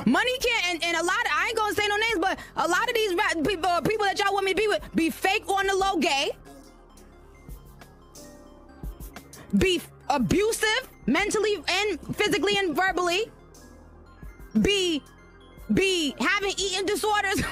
Money can't, and a lot of, I ain't gonna say no names, but a lot of these people that y'all want me to be with be fake on the low gay, be abusive mentally and physically and verbally, be having eating disorders.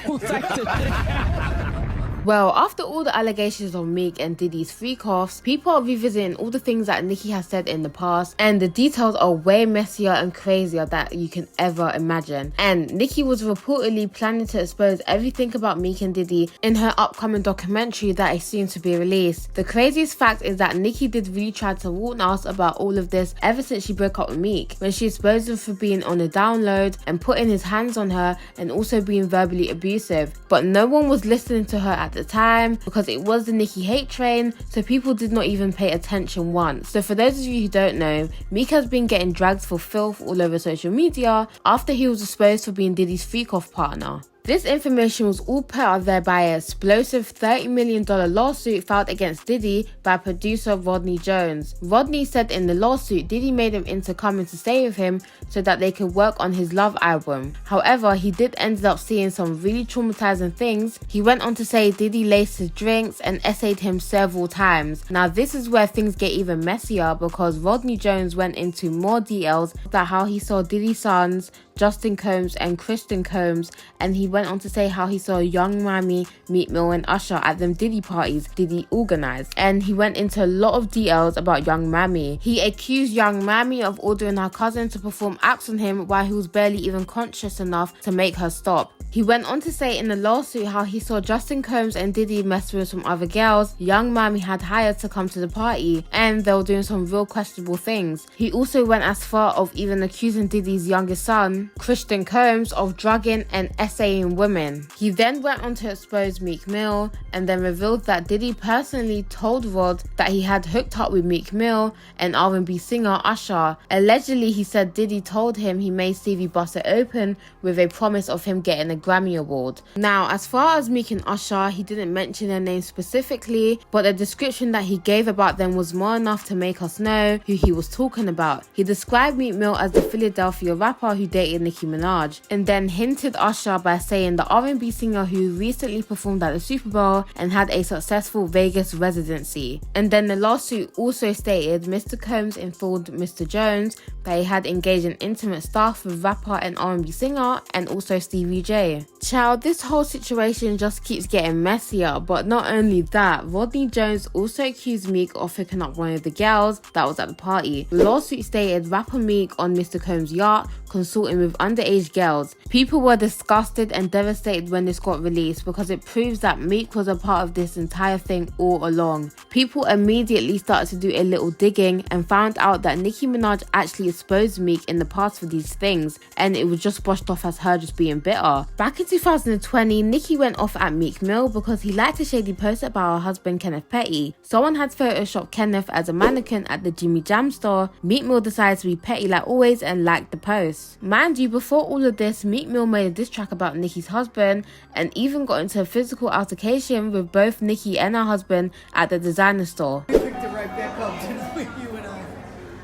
Well, after all the allegations of Meek and Diddy's freak-offs, people are revisiting all the things that Nicki has said in the past, and the details are way messier and crazier than you can ever imagine. And Nicki was reportedly planning to expose everything about Meek and Diddy in her upcoming documentary that is soon to be released. The craziest fact is that Nicki did really try to warn us about all of this ever since she broke up with Meek, when she exposed him for being on a download and putting his hands on her and also being verbally abusive. But no one was listening to her at the time because it was the Nicki hate train, so people did not even pay attention once. So for those of you who don't know, Meek has been getting dragged for filth all over social media after he was exposed for being Diddy's freak-off partner. This information was all put out there by an explosive $30 million lawsuit filed against Diddy by producer Rodney Jones. Rodney said in the lawsuit Diddy made him into coming to stay with him so that they could work on his Love album. However, he did end up seeing some really traumatizing things. He went on to say Diddy laced his drinks and essayed him several times. Now this is where things get even messier, because Rodney Jones went into more details about how he saw Diddy's sons, Justin Combs and Christian Combs, and he went on to say how he saw Young Mammy, Meek Mill and Usher at them Diddy parties Diddy organised, and he went into a lot of details about Young Mammy. He accused Young Mammy of ordering her cousin to perform acts on him while he was barely even conscious enough to make her stop. He went on to say in the lawsuit how he saw Justin Combs and Diddy mess with some other girls Young Mammy had hired to come to the party, and they were doing some real questionable things. He also went as far of even accusing Diddy's youngest son, Christian Combs, of drugging and essaying women. He then went on to expose Meek Mill and then revealed that Diddy personally told Rod that he had hooked up with Meek Mill and R&B singer Usher. Allegedly, he said Diddy told him he made Stevie bust it open with a promise of him getting a Grammy Award. Now, as far as Meek and Usher, he didn't mention their names specifically, but the description that he gave about them was more enough to make us know who he was talking about. He described Meek Mill as the Philadelphia rapper who dated Nicki Minaj, and then hinted Usher by saying the R&B singer who recently performed at the Super Bowl and had a successful Vegas residency. And then the lawsuit also stated Mr. Combs informed Mr. Jones that he had engaged in intimate stuff with rapper and R&B singer and also Stevie J. Child, this whole situation just keeps getting messier, but not only that, Rodney Jones also accused Meek of hooking up one of the girls that was at the party. The lawsuit stated rapper Meek on Mr. Combs' yacht consorting with underage girls. People were disgusted and devastated when this got released because it proves that Meek was a part of this entire thing all along. People immediately started to do a little digging and found out that Nicki Minaj actually exposed Meek in the past for these things, and it was just brushed off as her just being bitter. Back in 2020, Nicki went off at Meek Mill because he liked a shady post about her husband Kenneth Petty. Someone had photoshopped Kenneth as a mannequin at the Jimmy Jam store. Meek Mill decided to be petty like always and liked the post. Mind you, before all of this, Meek Mill made a diss track about Nicki's husband and even got into a physical altercation with both Nicki and her husband at the designer store. We picked it right back up, didn't we? You and I.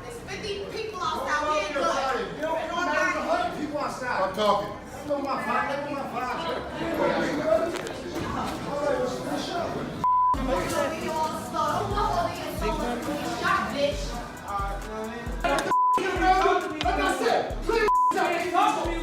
There's 50 people outside here. You don't know 100 people outside. I'm talking. Look at my five. Look at my five. Like I said, please talk to me.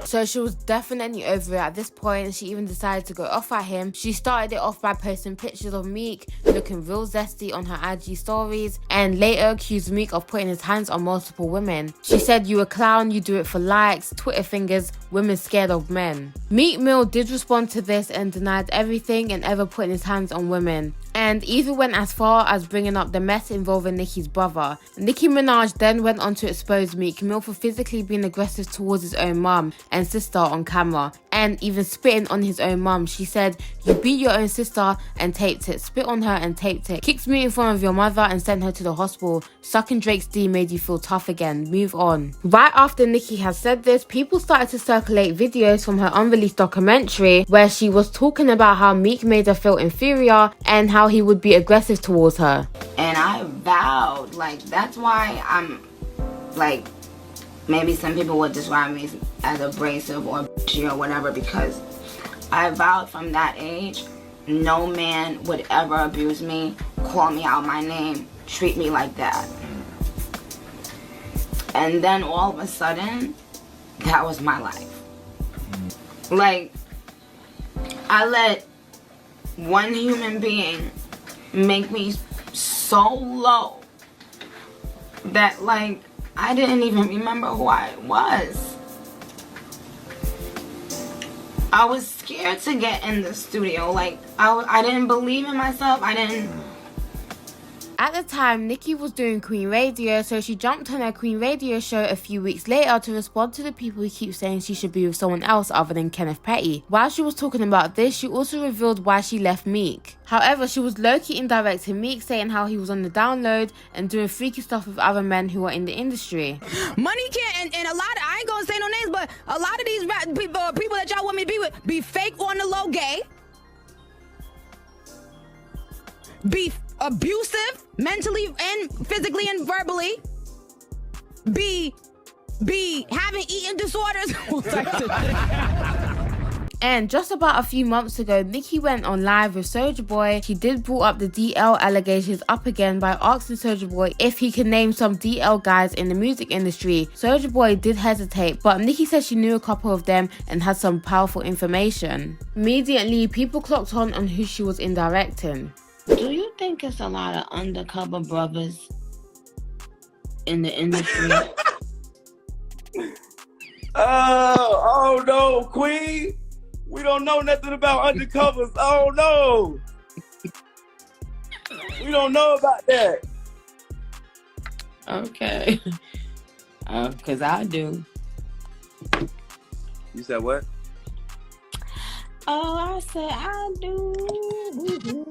So she was definitely over it at this point. She even decided to go off at him. She started it off by posting pictures of Meek looking real zesty on her IG stories, and later accused Meek of putting his hands on multiple women. She said, "You a clown, you do it for likes, Twitter fingers, women scared of men." Meek Mill did respond to this and denied everything and ever putting his hands on women. and even went as far as bringing up the mess involving Nicki's brother. Nicki Minaj then went on to expose Meek Mill for physically being aggressive towards his own mum and sister on camera, and even spitting on his own mum. She said, "You beat your own sister and taped it, spit on her and taped it, kicked me in front of your mother and sent her to the hospital. Sucking Drake's D made you feel tough again, move on." Right after Nicki has said this, people started to circulate videos from her unreleased documentary where she was talking about how Meek made her feel inferior and how he would be aggressive towards her. And I vowed, like, that's why I'm, like, maybe some people would describe me as abrasive or bitchy or whatever, because I vowed from that age, no man would ever abuse me, call me out my name, treat me like that. And then all of a sudden, that was my life. Like, I let one human being make me so low that, like, I didn't even remember who I was. I was scared to get in the studio. Like, I didn't believe in myself. At the time, Nicki was doing Queen Radio, so she jumped on her Queen Radio show a few weeks later to respond to the people who keep saying she should be with someone else other than Kenneth Petty. While she was talking about this, she also revealed why she left Meek. However, she was low-key indirect to Meek, saying how he was on the download and doing freaky stuff with other men who are in the industry. Money can't, and a lot of, I ain't gonna say no names, but a lot of these people that y'all want me to be with be fake on the low gay, be abusive mentally and physically and verbally, be having eating disorders. And just about a few months ago, Nicki went on live with Soulja Boy. She did brought up the DL allegations up again by asking Soulja Boy if he could name some DL guys in the music industry. Soulja Boy did hesitate, but Nicki said she knew a couple of them and had some powerful information. Immediately, people clocked on who she was indirecting. Do you think it's a lot of undercover brothers in the industry? Oh no, Queen. We don't know nothing about undercovers. Oh no. We don't know about that. Okay. Because I do. You said what? Oh, I said I do.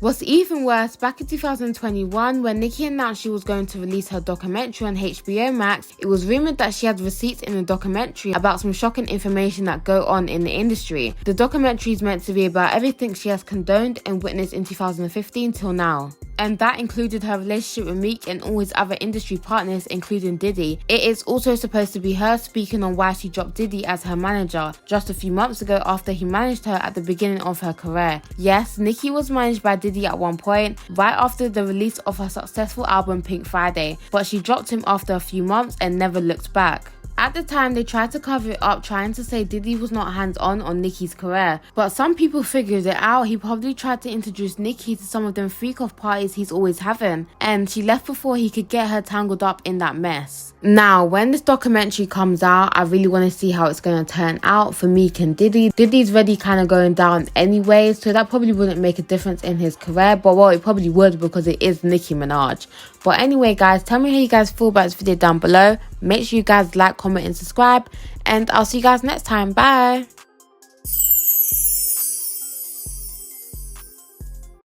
What's even worse, back in 2021, when Nicki announced she was going to release her documentary on HBO Max, it was rumoured that she had receipts in the documentary about some shocking information that go on in the industry. The documentary is meant to be about everything she has condoned and witnessed in 2015 till now. And that included her relationship with Meek and all his other industry partners, including Diddy. It is also supposed to be her speaking on why she dropped Diddy as her manager just a few months ago after he managed her at the beginning of her career. Yes, Nicki was managed by Diddy at one point, right after the release of her successful album Pink Friday, but she dropped him after a few months and never looked back. At the time, they tried to cover it up, trying to say Diddy was not hands-on on Nicki's career. But some people figured it out. He probably tried to introduce Nicki to some of them freak-off parties he's always having, and she left before he could get her tangled up in that mess. Now, when this documentary comes out, I really want to see how it's going to turn out for Meek and Diddy. Diddy's already kind of going down anyway, so that probably wouldn't make a difference in his career. But well, it probably would because it is Nicki Minaj. But anyway, guys, tell me how you guys feel about this video down below. Make sure you guys like, comment, and subscribe. And I'll see you guys next time. Bye.